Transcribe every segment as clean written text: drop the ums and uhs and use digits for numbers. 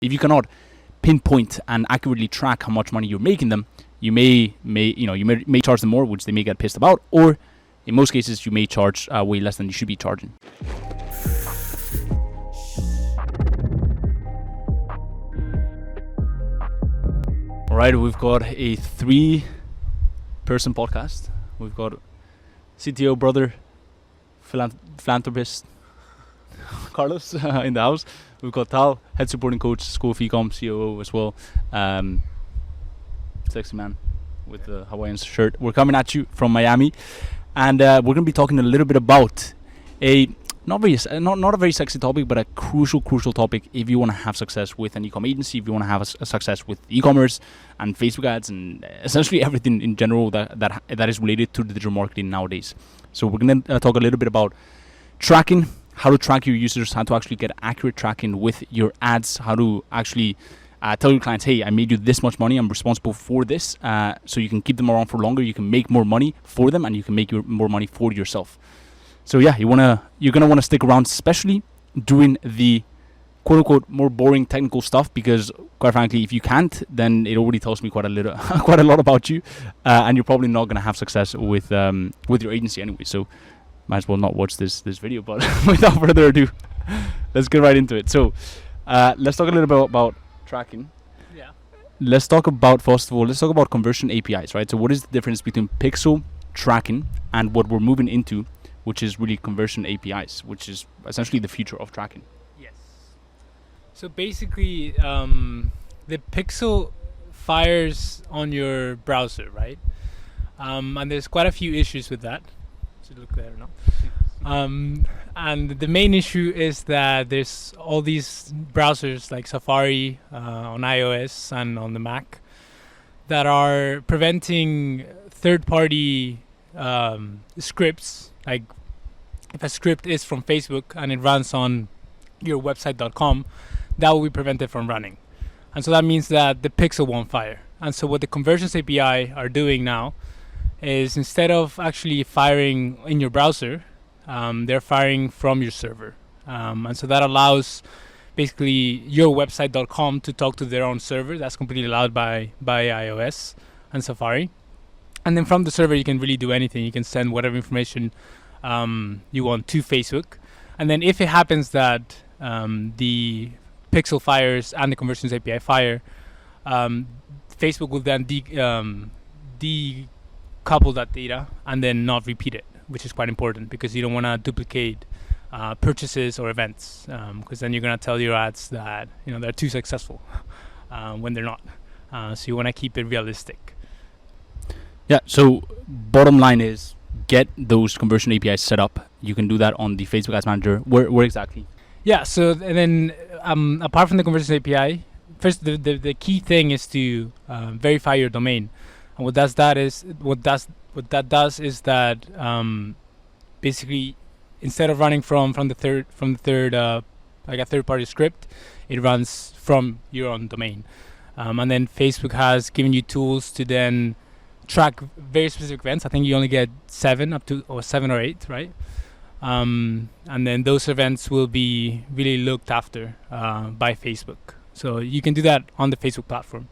If you cannot pinpoint and accurately track how much money you're making them, you may charge them more, which they may get pissed about, or in most cases you may charge way less than you should be charging. All right, we've got a 3-person podcast. We've got CTO brother, philanthropist Carlos in the house. We've got Tal, head supporting coach, School of Ecom, COO as well. Sexy man with the Hawaiian shirt. We're coming at you from Miami, and we're going to be talking a little bit about not a very sexy topic, but a crucial topic if you want to have success with an ecom agency, if you want to have a success with e-commerce and Facebook ads and essentially everything in general that is related to digital marketing nowadays. So we're going to talk a little bit about tracking, how to track your users, how to actually get accurate tracking with your ads, how to actually tell your clients, hey, I made you this much money, I'm responsible for this, so you can keep them around for longer, you can make more money for them, and you can make more money for yourself. So yeah, you're gonna want to stick around, especially during the quote-unquote more boring technical stuff, because quite frankly, if you can't, then it already tells me quite a lot about you, and you're probably not gonna have success with your agency anyway. So might as well not watch this video. But without further ado, let's get right into it. So let's talk a little bit about tracking. Yeah. Let's talk about conversion APIs, right? So what is the difference between pixel tracking and what we're moving into, which is really conversion APIs, which is essentially the future of tracking? Yes. So basically, the pixel fires on your browser, right? And there's quite a few issues with that. Should look there now. And the main issue is that there's all these browsers like Safari on iOS and on the Mac that are preventing third-party scripts. Like if a script is from Facebook and it runs on your website.com, that will be prevented from running. And so that means that the pixel won't fire. And so what the Conversions API are doing now is, instead of actually firing in your browser, they're firing from your server. And so that allows basically your website.com to talk to their own server. That's completely allowed by iOS and Safari. And then from the server, you can really do anything. You can send whatever information you want to Facebook. And then if it happens that the pixel fires and the Conversions API fire, Facebook will then decouple that data and then not repeat it, which is quite important because you don't want to duplicate purchases or events, because then you're going to tell your ads that they're too successful when they're not. So you want to keep it realistic. Yeah, so bottom line is get those conversion APIs set up. You can do that on the Facebook Ads Manager. Where exactly? Yeah, so and then apart from the Conversion API, first the key thing is to verify your domain. And what that does is that basically, instead of running from the third like a third-party script, it runs from your own domain. And then Facebook has given you tools to then track very specific events. I think you only get 7 or 8, right? And then those events will be really looked after by Facebook. So you can do that on the Facebook platform.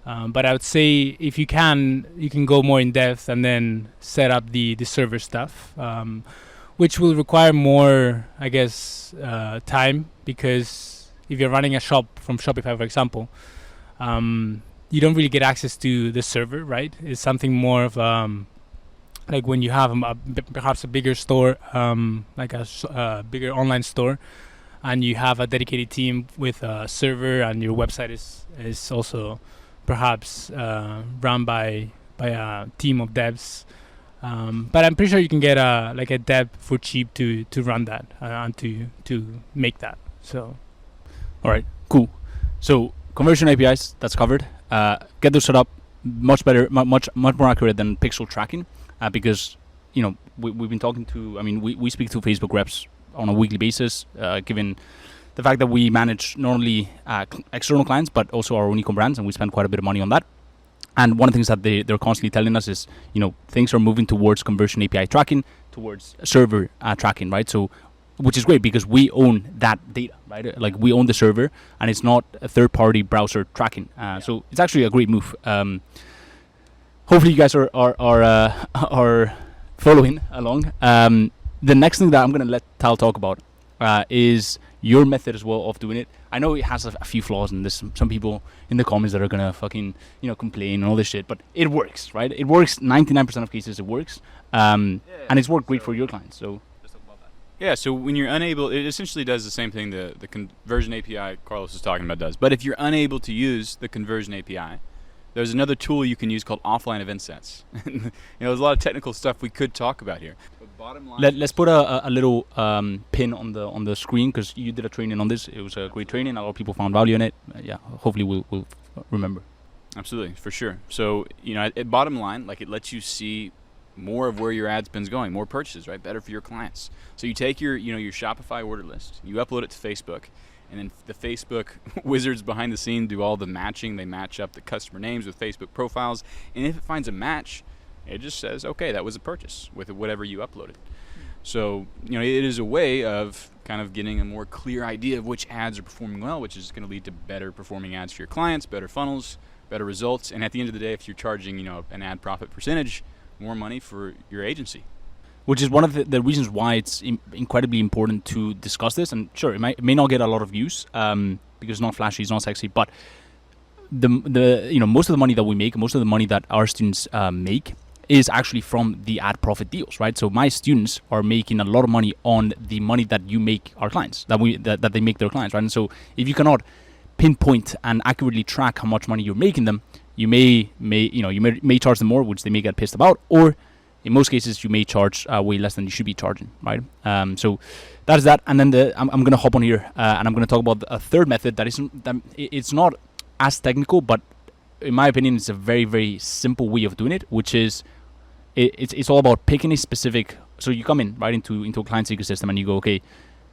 But I would say if you can go more in depth and then set up the server stuff, which will require more, I guess, time, because if you're running a shop from Shopify, for example, you don't really get access to the server, right? It's something more of like when you have perhaps a bigger store, like a bigger online store, and you have a dedicated team with a server, and your website is also perhaps run by a team of devs. But I'm pretty sure you can get a dev for cheap to run that and to make that. So, all right, cool. So conversion APIs, that's covered. Get those set up. Much better, much more accurate than pixel tracking, because we've been talking to. I mean, we speak to Facebook reps on a weekly basis, given the fact that we manage not only external clients but also our own e-com brands, and we spend quite a bit of money on that. And one of the things that they're constantly telling us is, things are moving towards conversion API tracking, towards server tracking, right? So, which is great because we own that data. right? Like we own the server, and it's not a third-party browser tracking. So it's actually a great move. Hopefully, you guys are following along. The next thing that I'm gonna let Tal talk about is your method as well of doing it. I know it has a few flaws, and there's some people in the comments that are gonna fucking complain and all this shit, but it works, right? It works 99% of cases. It works, and it's worked great for your clients. So let's talk about that. Yeah, so when you're unable, it essentially does the same thing the conversion API Carlos was talking about does. But if you're unable to use the conversion API, there's another tool you can use called offline event sets. There's a lot of technical stuff we could talk about here. But bottom line, let's put a little pin on the screen, because you did a training on this. It was a great training. A lot of people found value in it. Hopefully we'll remember. Absolutely, for sure. So at bottom line, like, it lets you see more of where your ad spend's going, more purchases, right? Better for your clients. So you take your Shopify order list, you upload it to Facebook, and then the Facebook wizards behind the scene do all the matching. They match up the customer names with Facebook profiles, and if it finds a match, it just says, okay, that was a purchase with whatever you uploaded. So it is a way of kind of getting a more clear idea of which ads are performing well, which is going to lead to better performing ads for your clients, better funnels, better results, and at the end of the day, if you're charging an ad profit percentage, more money for your agency. Which is one of the reasons why it's incredibly important to discuss this. And sure, it may not get a lot of views because it's not flashy, it's not sexy, but the most of the money that we make, most of the money that our students make is actually from the ad profit deals, right? So my students are making a lot of money on the money that you make our clients, that they make their clients, right? And so if you cannot pinpoint and accurately track how much money you're making them, you may charge them more, which they may get pissed about, or in most cases, you may charge way less than you should be charging, right? So that is that. And then I'm going to hop on here and I'm going to talk about a third method it's not as technical, but in my opinion, it's a very, very simple way of doing it, which is it's all about picking a specific. So you come in right into a client's ecosystem and you go, okay,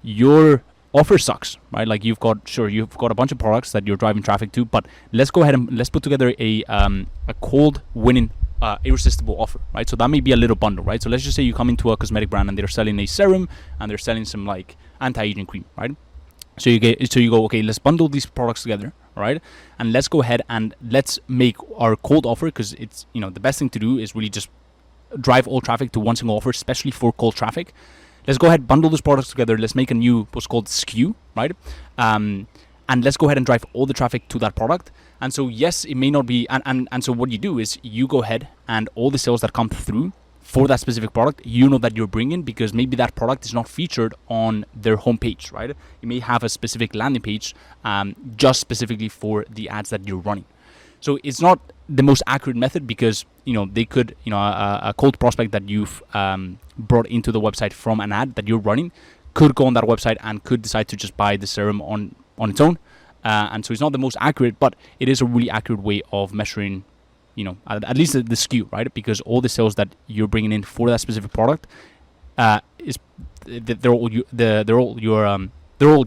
your offer sucks, right? Like you've got a bunch of products that you're driving traffic to, but let's go ahead and let's put together a cold winning irresistible offer, right? So that may be a little bundle, right? So let's just say you come into a cosmetic brand and they're selling a serum and they're selling some like anti-aging cream, right? So you go, okay, let's bundle these products together, right? And let's go ahead and let's make our cold offer, because it's the best thing to do is really just drive all traffic to one single offer, especially for cold traffic. Let's go ahead, bundle those products together. Let's make a new what's called SKU, right? And let's go ahead and drive all the traffic to that product. And so yes, it may not be, and so what you do is you go ahead and all the sales that come through for that specific product, that you're bringing, because maybe that product is not featured on their homepage, right? You may have a specific landing page just specifically for the ads that you're running. So it's not the most accurate method, because they could, a cold prospect that you've brought into the website from an ad that you're running could go on that website and could decide to just buy the serum on its own. And so it's not the most accurate, but it is a really accurate way of measuring, at least the SKU, right? Because all the sales that you're bringing in for that specific product they're all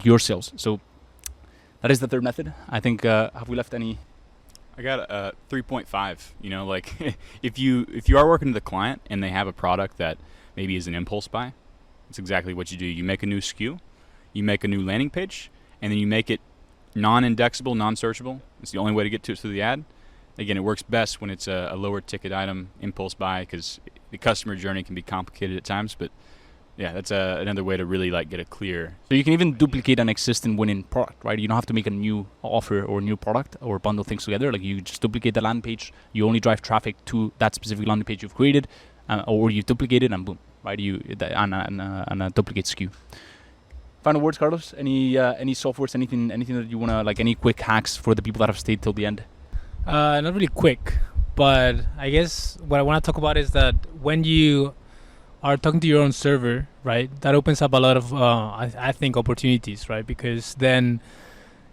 your sales. So that is the third method. I think have we left any? I got a 3.5. Like if you are working with a client and they have a product that maybe is an impulse buy, it's exactly what you do. You make a new SKU, you make a new landing page, and then you make it non-indexable, non-searchable. It's the only way to get to it through the ad. Again, it works best when it's a lower ticket item, impulse buy, because the customer journey can be complicated at times. But yeah, that's another way to really get a clear. So you can even duplicate an existing winning product, right? You don't have to make a new offer or new product or bundle things together. Like you just duplicate the landing page. You only drive traffic to that specific landing page you've created, or you duplicate it and boom, right? And a duplicate SKU. Final words, Carlos? Any softwares, anything that you wanna, any quick hacks for the people that have stayed till the end? Not really quick, but I guess what I want to talk about is that when you are talking to your own server, right, that opens up a lot of I think opportunities, right? Because then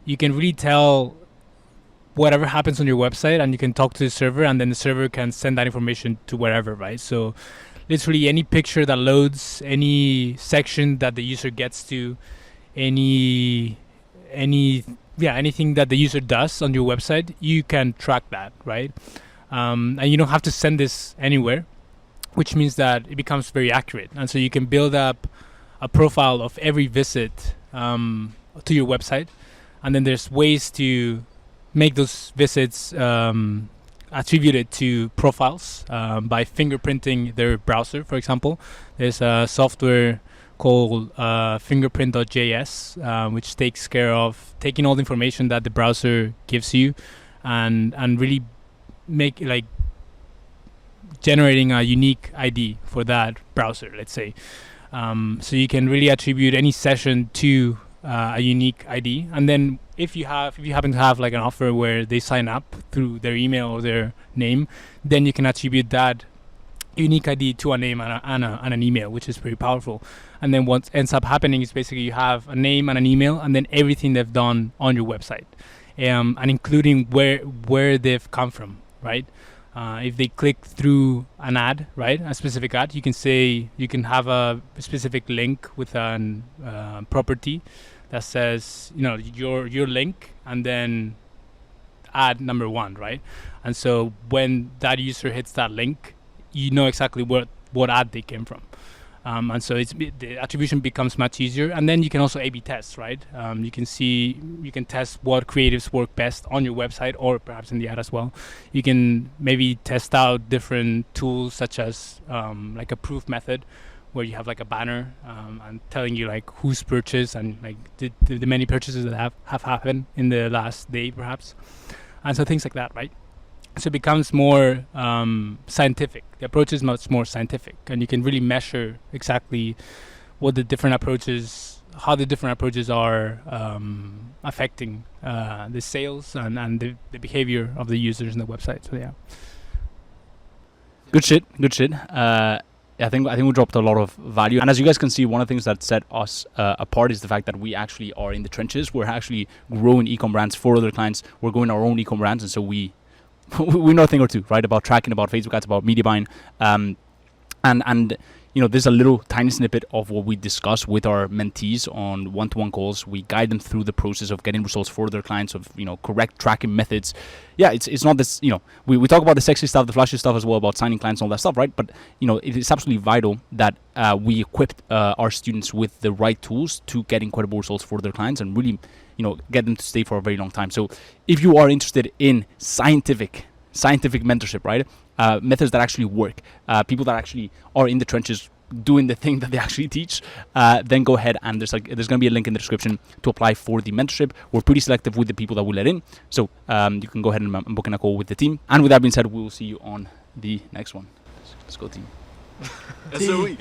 you can really tell whatever happens on your website, and you can talk to the server, and then the server can send that information to wherever, right? So literally any picture that loads, any section that the user gets to, anything that the user does on your website, you can track that, right? And you don't have to send this anywhere, which means that it becomes very accurate. And so you can build up a profile of every visit to your website, and then there's ways to make those visits attributed to profiles by fingerprinting their browser. For example, there's a software called fingerprint.js, which takes care of taking all the information that the browser gives you and really make like generating a unique ID for that browser, let's say. So you can really attribute any session to a unique ID, and then if you happen to have like an offer where they sign up through their email or their name, then you can attribute that unique ID to a name and an email, which is pretty powerful. And then what ends up happening is basically you have a name and an email, and then everything they've done on your website, and including where they've come from, right? If they click through an ad, right, a specific ad, you can have a specific link with an property that says, your link, and then ad number 1, right? And so when that user hits that link, you know exactly what ad they came from. And so the attribution becomes much easier. And then you can also A/B test, right? You can test what creatives work best on your website or perhaps in the ad as well. You can maybe test out different tools such as like a proof method, where you have like a banner and telling you like who's purchased and like the many purchases that have happened in the last day perhaps. And so things like that, right? So it becomes more scientific. The approach is much more scientific, and you can really measure exactly how the different approaches are affecting the sales and the behavior of the users in the website. So yeah. Good shit. I think we dropped a lot of value, and as you guys can see, one of the things that set us apart is the fact that we actually are in the trenches. We're actually growing e-com brands for other clients. We're growing our own e-com brands, and so we know a thing or two, right, about tracking, about Facebook ads, about media buying, and there's a little tiny snippet of what we discuss with our mentees on one-to-one calls. We guide them through the process of getting results for their clients, of correct tracking methods. Yeah, it's not this, we talk about the sexy stuff, the flashy stuff as well, about signing clients and all that stuff, right? But it is absolutely vital that we equip our students with the right tools to get incredible results for their clients and really get them to stay for a very long time. So if you are interested in scientific mentorship, right, methods that actually work, people that actually are in the trenches doing the thing that they actually teach, then go ahead, and there's going to be a link in the description to apply for the mentorship. We're pretty selective with the people that we let in, so you can go ahead and book in a call with the team. And with that being said, we will see you on the next one. Let's go team. SOE.